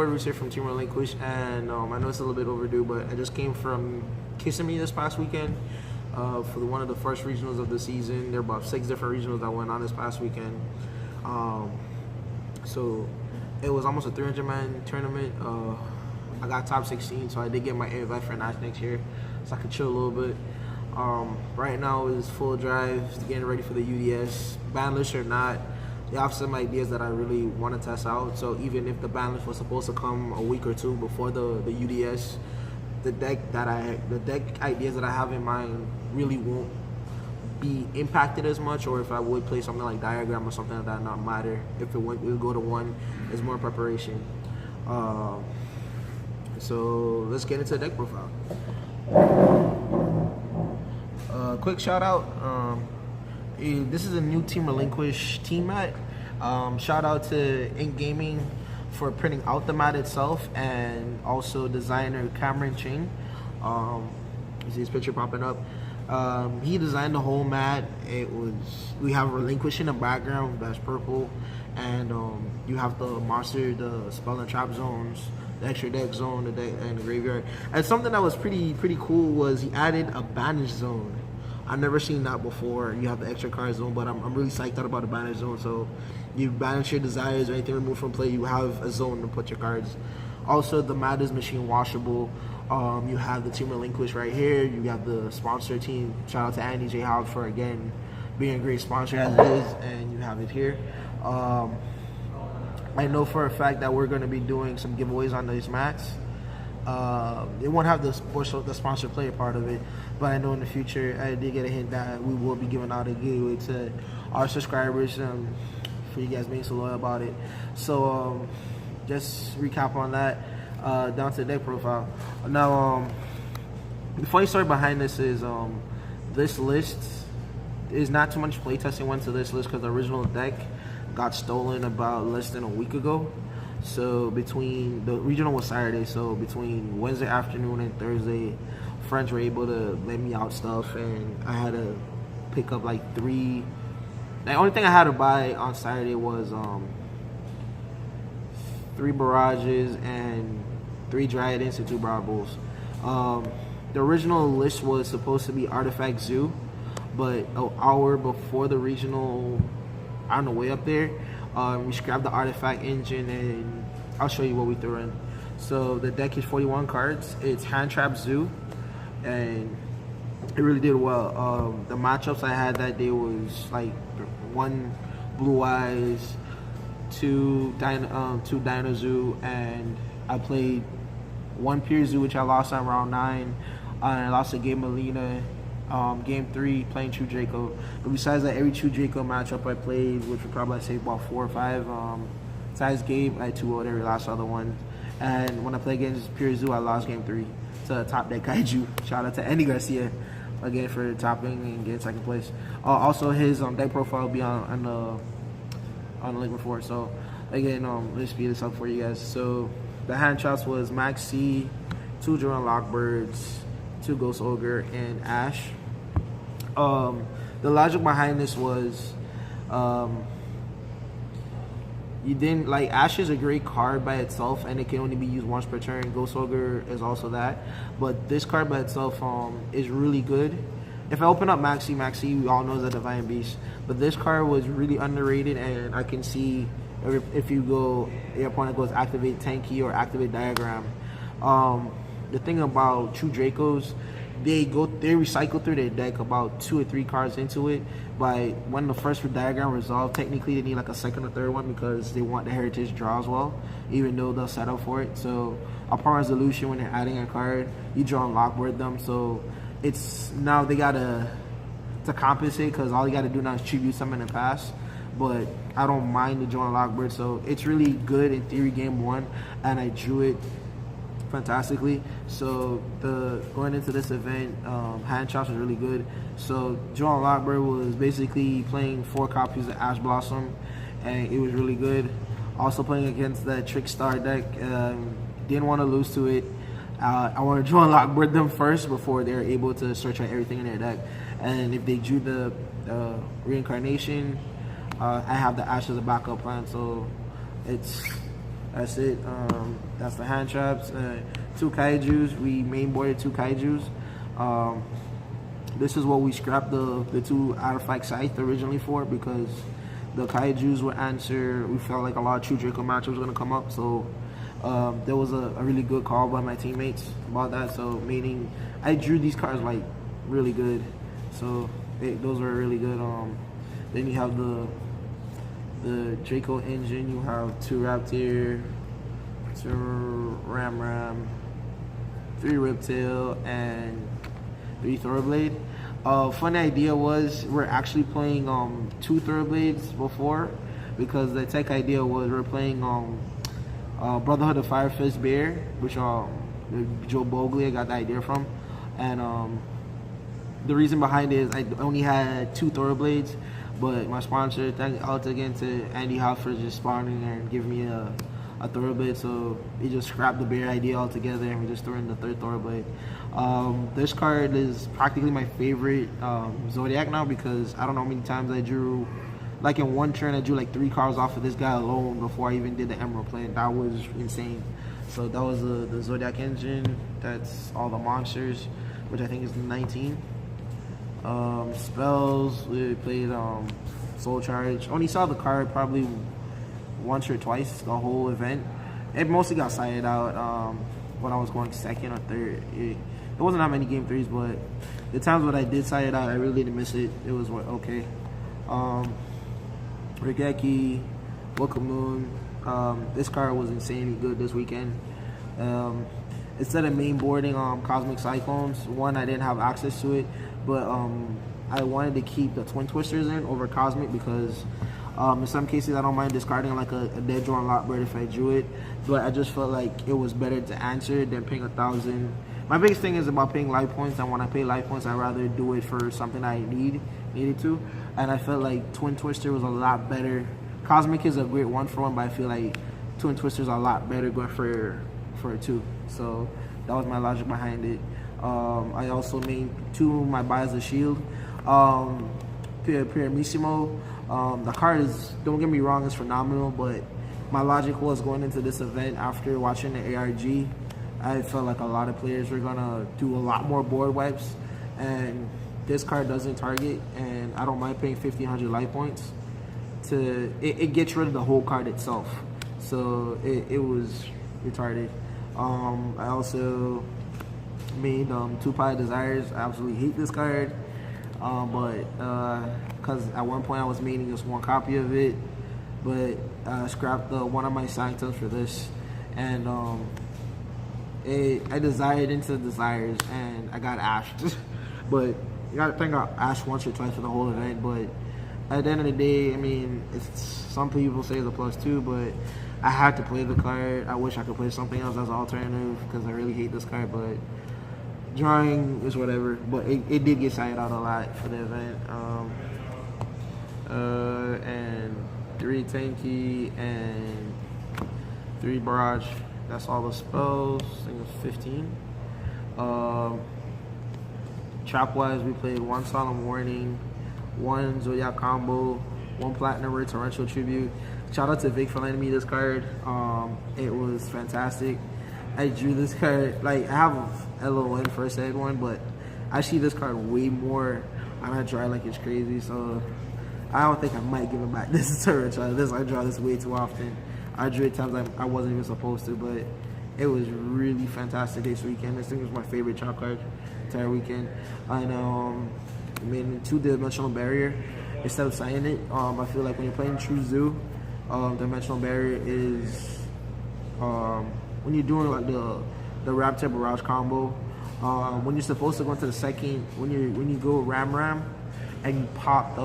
boy Rootz here from Team Relinquish, and I know it's a little bit overdue, but I just came from Kissimmee this past weekend for one of the first regionals of the season. There are about 6 different regionals that went on this past weekend. So it was almost a 300-man tournament. I got top 16, so I did get my invite for next year, so I could chill a little bit. Right now is full drive, getting ready for the UDS. Banless or not, they have some ideas that I really want to test out. So even if the banless was supposed to come a week or 2 before the UDS, the deck ideas that I have in mind really won't be impacted as much. Or if I would play something like Diagram or something like that, not matter. If it would go to 1, it's more preparation. So let's get into the deck profile. Quick shout out. This is a new Team Relinquish team mat. Shout out to Ink Gaming for printing out the mat itself, and also designer Cameron Ching. You see his picture popping up. He designed the whole mat. We have Relinquish in the background, that's purple, and you have the monster, the spell and trap zones, the extra deck zone, the deck, and the graveyard. And something that was pretty cool was he added a banish zone. I've never seen that before. You have the extra card zone, but I'm really psyched out about the banish zone. So you banish your desires or anything removed from play, you have a zone to put your cards. Also, the mat is machine washable. You have the Team Relinquish right here. You have the sponsor team. Shout out to Andy J. Hobbs for, again, being a great sponsor as it is, and you have it here. I know for a fact that we're going to be doing some giveaways on these mats. It won't have the sponsor player part of it, but I know in the future I did get a hint that we will be giving out a giveaway to our subscribers, for you guys being so loyal about it. So just recap on that, down to the deck profile. Now, the funny story behind this is this list is not too much playtesting went to this list because the original deck got stolen about less than a week ago. So between the regional was Saturday, so between Wednesday afternoon and Thursday, friends were able to lend me out stuff, and I had to pick up like 3. The only thing I had to buy on Saturday was 3 barrages and 3 Dryadens and 2 Broad Bulls. The original list was supposed to be Artifact Zoo, but an hour before the regional, on the way up there, we scrapped the Artifact engine, and I'll show you what we threw in. So the deck is 41 cards. It's Hand Trap Zoo, and it really did well. The matchups I had that day was like 1 Blue Eyes, 2 Dino Zoo, and I played 1 Pure Zoo, which I lost on round 9. I lost a game Melina. Game 3 playing True Draco. But besides that, every True Draco matchup I played, which would probably say about 4 or 5, besides game, I 2-0'd every last other one. And when I play against Pure Zoo, I lost game 3 to Top Deck Kaiju. Shout out to Andy Garcia again for topping and getting 2nd place. Also, his deck profile will be on the link before. So again, let's speed this up for you guys. So the hand traps was Max C, 2 Jordan Lockbirds, 2 Ghost Ogre, and Ash. The logic behind this was you didn't like Ash is a great card by itself, and it can only be used once per turn. Ghost Ogre is also that, but this card by itself is really good. If I open up Maxi, we all know is a Divine Beast, but this card was really underrated, and I can see if you go, your opponent goes activate Tanky or activate Diagram. The thing about True Dracos, they recycle through their deck about 2 or 3 cards into it. By when the first Diagram resolve, technically they need like a 2nd or 3rd one because they want the heritage draw as well, even though they'll set up for it. So upon resolution, when they're adding a card, you draw and lockboard them. So it's now they gotta to compensate, because all you gotta do now is tribute summon and pass. But I don't mind the draw and lockboard, so it's really good in theory game 1, and I drew it fantastically. So going into this event, hand chops was really good. So Joan Lockbird was basically playing 4 copies of Ash Blossom, and it was really good. Also playing against that Trickstar deck, didn't want to lose to it. I want to Joan Lockbird them first before they're able to search out everything in their deck. And if they drew the Reincarnation, I have the Ash as a backup plan. So it's That's it. That's the hand traps. 2 kaijus. We mainboarded 2 kaijus. This is what we scrapped the 2 artifact scythe originally for, because the kaijus would answer. We felt like a lot of true Draco matchups were gonna come up, so there was a really good call by my teammates about that. So meaning I drew these cards like really good. So those were really good. Then you have the Draco engine. You have 2 Raptor, 2 Ram, 3 Riptail, and 3 Thoroughblade. Funny idea was we're actually playing 2 Thoroughblades before, because the tech idea was we're playing Brotherhood of Firefist Bear, which Joe Bogley got the idea from, and the reason behind it is I only had 2 Thoroughblades, but my sponsor, thank out again to Andy House for just spawning there and giving me a Thoroughblade, so he just scrapped the bear idea altogether and we just threw in the 3rd Thoroughblade. This card is practically my favorite Zoodiac now, because I don't know how many times I drew, like in one turn I drew like 3 cards off of this guy alone before I even did the Emerald Plan. That was insane. So that was the Zoodiac engine. That's all the monsters, which I think is 19. Spells, we played Soul Charge. Only saw the card probably once or twice the whole event. It mostly got sided out when I was going 2nd or 3rd. It wasn't that many game 3s, but the times when I did side it out, I really didn't miss it. It was okay. Regeki, Wokamoon. This card was insanely good this weekend. Instead of main boarding Cosmic Cyclones, one, I didn't have access to it, but I wanted to keep the Twin Twisters in over Cosmic, because in some cases I don't mind discarding like a dead drawn Lockbird if I drew it, but I just felt like it was better to answer than paying 1,000. My biggest thing is about paying life points, and when I pay life points, I'd rather do it for something I needed to, and I felt like Twin Twister was a lot better. Cosmic is a great 1-for-1, but I feel like Twin Twisters are a lot better going for a 2. So that was my logic behind it. I also made 2 of my buys of shield. Pyramissimo. The card is, don't get me wrong, it's phenomenal, but my logic was going into this event after watching the ARG, I felt like a lot of players were gonna do a lot more board wipes, and this card doesn't target, and I don't mind paying 1,500 life points it gets rid of the whole card itself, so it was retarded. I also made 2 Pie Desires. I absolutely hate this card, but because at one point I was making just 1 copy of it, but I scrapped one of my sanctums for this, and I desired into Desires, and I got ashed. But I think I got ashed once or twice for the whole event, but at the end of the day, I mean, some people say it's a +2, but I had to play the card. I wish I could play something else as an alternative, because I really hate this card, but drawing is whatever. But it did get sided out a lot for the event. And 3 Tanky and 3 Barrage. That's all the spells. I think it was 15. Trap-wise, we played 1 Solemn Warning, 1 Zoodiac Combo, 1 Platinum Rare Torrential Tribute. Shout out to Vic for lending me this card. It was fantastic. I drew this card, like, I have a LON first aid one, but I see this card way more, and I draw like it's crazy, so I don't think I might give it back. This is torrential. I draw this way too often. I drew it times I wasn't even supposed to, but it was really fantastic this weekend. This thing was my favorite chop card entire weekend. And I made a 2-dimensional barrier instead of signing it. I feel like when you're playing True Zoo, dimensional barrier is when you're doing like the Raptor Barrage combo. When you're supposed to go into the second, when you go Ram and you pop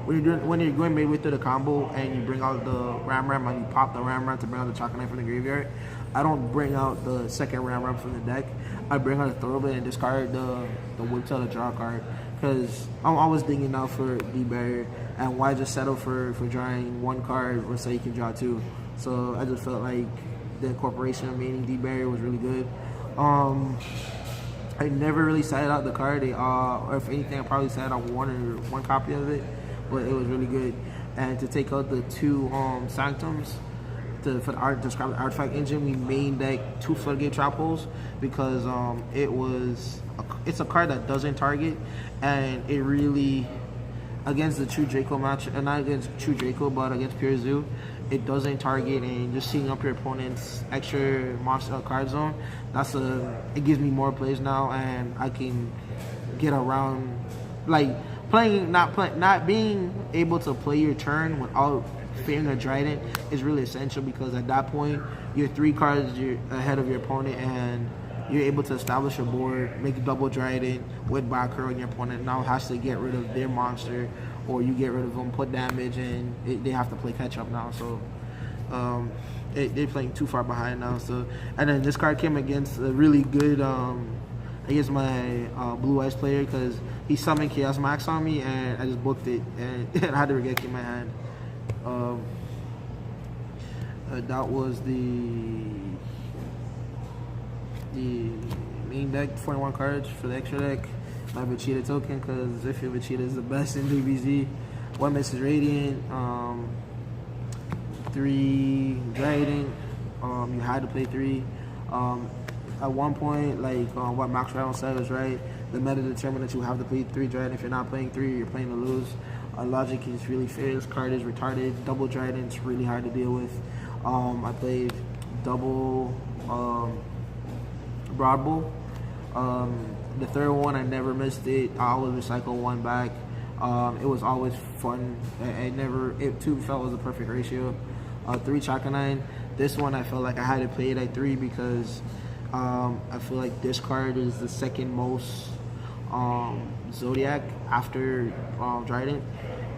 when you're going midway through the combo and you bring out the Ram and you pop the Ram to bring out the Chocolate Knight from the graveyard, I don't bring out the second Ram from the deck. I bring out a Thoroughblade and discard the Whiptail to draw a card, because I'm always digging out for the barrier, and why just settle for drawing 1 card or say you can draw 2. So I just felt like the incorporation of maining D-Barrier was really good. I never really sided out the card. Or if anything, I probably sided out one copy of it, but it was really good. and to take out the 2 sanctums. For the describe the artifact engine, we main deck 2 floodgate trap holes because it's a card that doesn't target, and it really against the True Draco match, and not against True Draco, but against Pure Zoo, it doesn't target, and just seeing up your opponent's extra monster card zone, it gives me more plays now, and I can get around, like not being able to play your turn without fearing a Trident is really essential, because at that point you're 3 cards ahead of your opponent, and you're able to establish a board, make a double Trident with back row, and your opponent now has to get rid of their monster, or you get rid of them, put damage, and they have to play catch up now. So they're playing too far behind now. So, and then this card came against a really good against my Blue Eyes player, because he summoned Chaos Max on me, and I just booked it, and I had the Regeki in my hand. That was the main deck, 41 cards for the extra deck. My Vegeta token, because if your Vegeta is the best in DBZ. 1 Mrs. Radiant, 3 Dragon. You had to play 3. At one point, like what Max Ryan said was right. The meta determined that you have to play 3 Dragon. If you're not playing 3, you're playing to lose. Logic is really fair. This card is retarded. Double Trident's really hard to deal with. I played double Broad Bull. The third one, I never missed it. I always recycle 1 back. It was always fun. It too felt was a perfect ratio. 3 Chakanine. This one I felt like I had to play it at 3 because I feel like this card is the second most Zoodiac after Trident.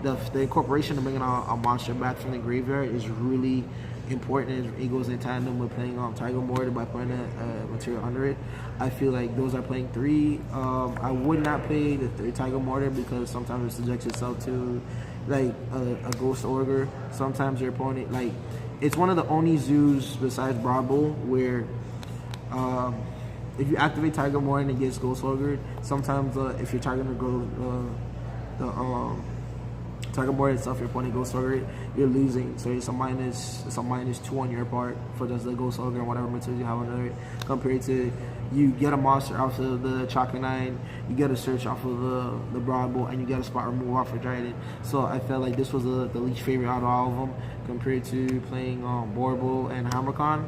The incorporation of bringing a monster back from the graveyard is really important. It goes in tandem with playing Tiger Mortar by putting a material under it. I feel like those are playing 3. I would not play the 3 Tiger Mortar because sometimes it subjects itself to like a Ghost Ogre. Sometimes your opponent, like, it's one of the only zoos besides Broad Bull where if you activate Tiger Mortar and it gets Ghost Ogre, sometimes if you're targeting the Tiger Mortar itself, your opponent Ghost Ogre, you're losing. So it's a -2 on your part for just the Ghost Ogre and whatever materials you have under it, compared to you get a monster off of the Chakanine, you get a search off of the Broad Bull, and you get a spot remove off of Trident. So I felt like this was the least favorite out of all of them, compared to playing Borbull and Hammercon.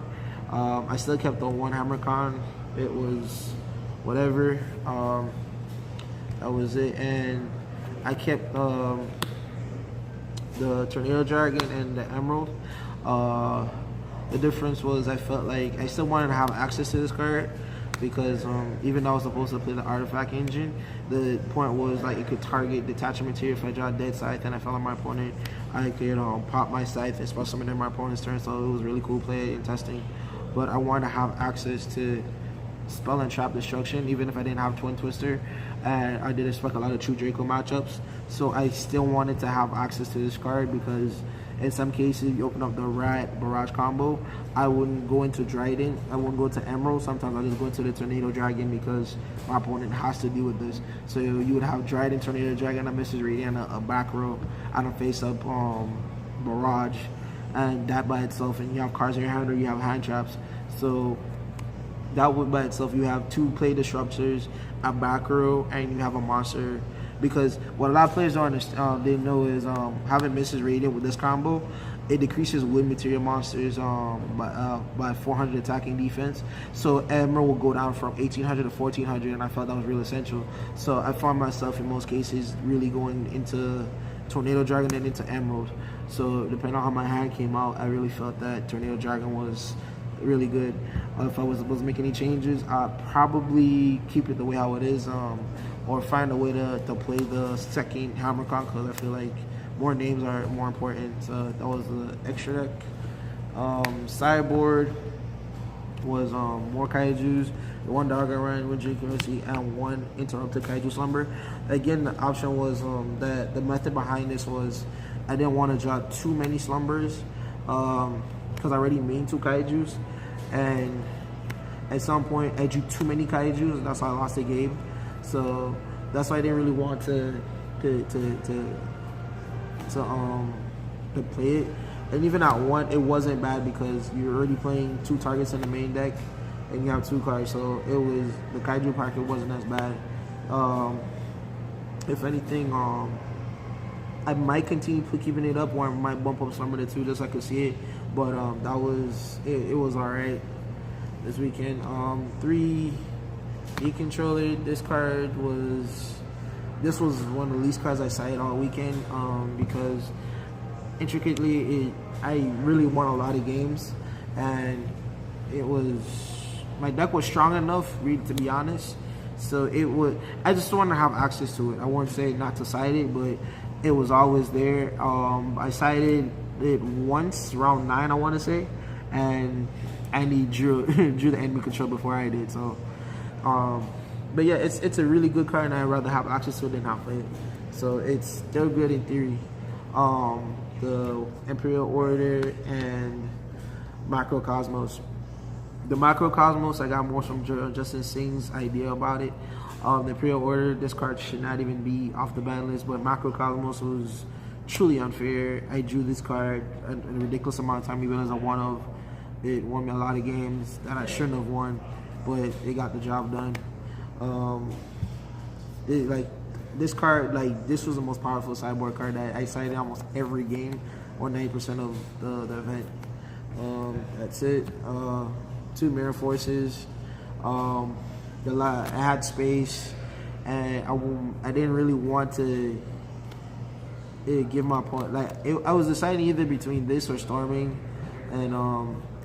I still kept the 1 Hammercon. It was whatever. That was it, and I kept the Tornado Dragon and the Emerald. The difference was I felt like I still wanted to have access to this card, because even though I was supposed to play the artifact engine, the point was like it could target detaching material. If I draw Dead Scythe and I fell on my opponent, I could pop my Scythe and spell summon in my opponent's turn. So it was really cool play and testing. But I wanted to have access to spell and trap destruction, even if I didn't have Twin Twister, and I did expect a lot of True Draco matchups. So I still wanted to have access to this card, because in some cases you open up the Rat Barrage combo, I wouldn't go into Trident, I wouldn't go to Emerald. Sometimes I just go into the Tornado Dragon because my opponent has to deal with this. So you would have Trident, Tornado Dragon, a Mrs. Radiant, a back row, and a face up Barrage, and that by itself, and you have cards in your hand or you have hand traps. So that would by itself, you have 2 play disruptors, a back row, and you have a monster. Because what a lot of players don't understand, they know is having Mrs. Radiant with this combo, it decreases wind material monsters by 400 attacking defense. So Emerald will go down from 1800 to 1400, and I felt that was really essential. So I found myself in most cases really going into Tornado Dragon and into Emerald. So depending on how my hand came out, I really felt that Tornado Dragon was really good. If I was supposed to make any changes, I'd probably keep it the way how it is, or find a way to play the second Hammercon, because I feel like more names are more important. So that was the extra deck. Sideboard was more Kaijus, 1 Dogger Run, 1 Jinkiroshi, and 1 Interrupted Kaiju Slumber. Again, the option was that the method behind this was I didn't want to draw too many slumbers, because I already made 2 Kaijus, and at some point I drew too many Kaijus, and that's why I lost the game. So that's why I didn't really want to to play it. And even at 1, it wasn't bad because you're already playing 2 targets in the main deck, and you have 2 cards. So it was, the Kaiju packet wasn't as bad. If anything, I might continue keeping it up, or I might bump up some of the 2 just so I could see it. But that was it was alright this weekend. 3 E-controller. This was one of the least cards I cited all weekend because intricately I really won a lot of games, and my deck was strong enough, to be honest. So I just want to have access to it. I won't say not to cite it, but it was always there. I cited it once, round 9, I want to say, and Andy drew the enemy control before I did. So, but yeah, it's a really good card, and I'd rather have access to it than not play it. So it's still good in theory. The Imperial Order and Macrocosmos. The Macrocosmos, I got more from Justin Singh's idea about it. The Imperial Order, this card should not even be off the ban list, but Macrocosmos was truly unfair. I drew this card a ridiculous amount of time, even as a 1-of. It won me a lot of games that I shouldn't have won, but it got the job done. This card, this was the most powerful sideboard card that I cited almost every game, or 90% of the event. That's it. 2 Mirror Forces. I had space, and I didn't really want to give my point. I was deciding either between this or Storming, and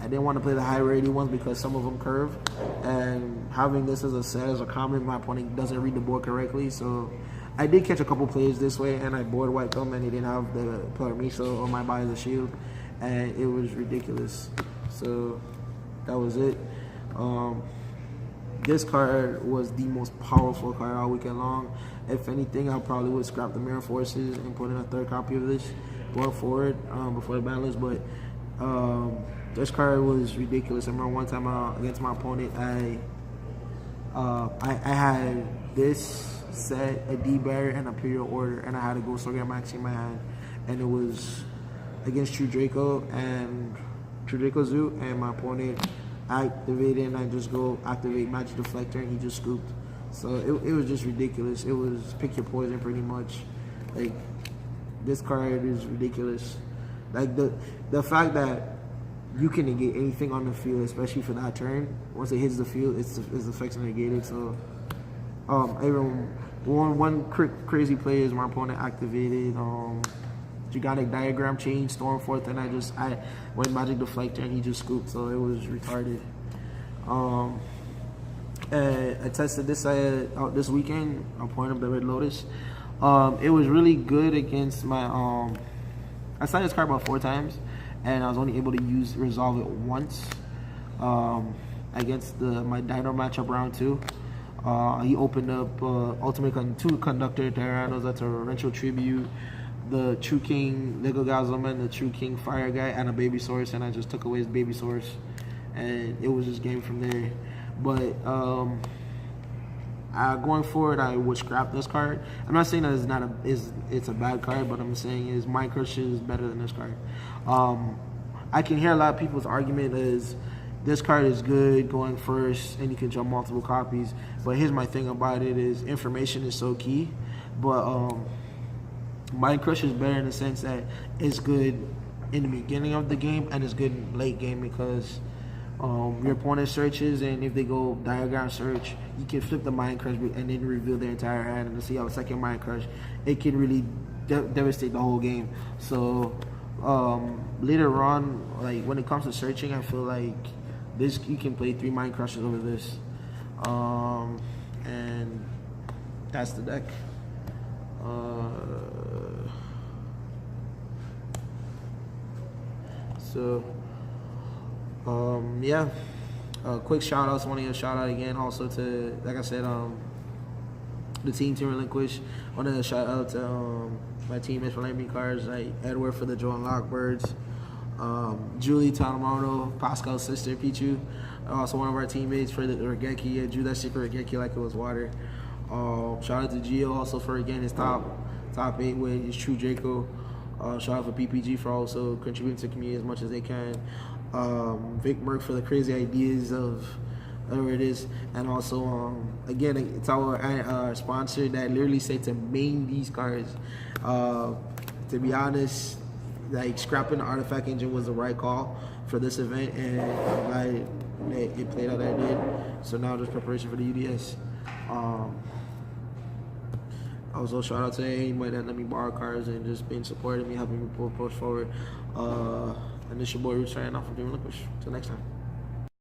I didn't want to play the high rarity ones because some of them curve, and having this as a set as a common, my opponent doesn't read the board correctly. So I did catch a couple plays this way, and I board wiped them, and they didn't have the Permiso on my buy as a shield, and it was ridiculous. So that was it. This card was the most powerful card all weekend long. If anything, I probably would scrap the Mirror Forces and put in a 3rd copy of this going forward before the ban list. But this card was ridiculous. I remember one time against my opponent, I had this set, a D-Barrier, and a Imperial Order, and I had a Ghost Zoodiac Maxi in my hand, and it was against True Draco Zoo, and my opponent activated, and I just go activate Magic Deflector, and he just scooped. So it was just ridiculous. It was pick your poison pretty much. This card is ridiculous. The fact that you can negate anything on the field, especially for that turn. Once it hits the field, its effects are negated. So one crazy play is my opponent activated Gigantic Diagram, Change, Stormforth, and I went Magic Deflector, and he just scooped, so it was retarded. I tested this out this weekend. I'm pointing up the Red Lotus. It was really good against my I started this card about 4 times, and I was only able to resolve it once against my Dino matchup round 2. He opened up Ultimate 2 Conductor Tyrannos, that's a Torrential Tribute, the True King Lego Gazelman, the True King Fire Guy, and a Baby Source, and I just took away his Baby Source, and it was just game from there. But going forward, I would scrap this card. I'm not saying that it's a bad card, but I'm saying is Mind Crush is better than this card. I can hear a lot of people's argument is this card is good going first, and you can jump multiple copies. But here's my thing about it is information is so key. But Mind Crush is better in the sense that it's good in the beginning of the game and it's good in late game because your opponent searches, and if they go diagram search, you can flip the Mind Crush and then reveal their entire hand, and to see how a second Mind Crush, it can really devastate the whole game. So later on, like when it comes to searching, I feel like this you can play 3 Mind Crushes over this, and that's the deck. Yeah, quick shout outs. Want to give a shout out again also to, like I said, the team to relinquish. Want to shout out to my teammates for lending me cards, like Edward for the Joe and Lockbirds, Julie Tanamoto, Pascal's sister Pichu, also one of our teammates for the Regeki. Drew that shit for Regeki like it was water. Shout out to Gio also for again his top 8 with his True Draco. Shout out for PPG for also contributing to the community as much as they can. Vic Merck for the crazy ideas of whatever it is, and also again, it's our sponsor that literally said to main these cards. To be honest, like scrapping the artifact engine was the right call for this event, and I'm glad it played out that it did. So now there's preparation for the UDS. Also, shout out to anybody that let me borrow cards and just being supportive me, helping me push forward. And this your boy Rootz signing off from Dream Relinquish. Till next time.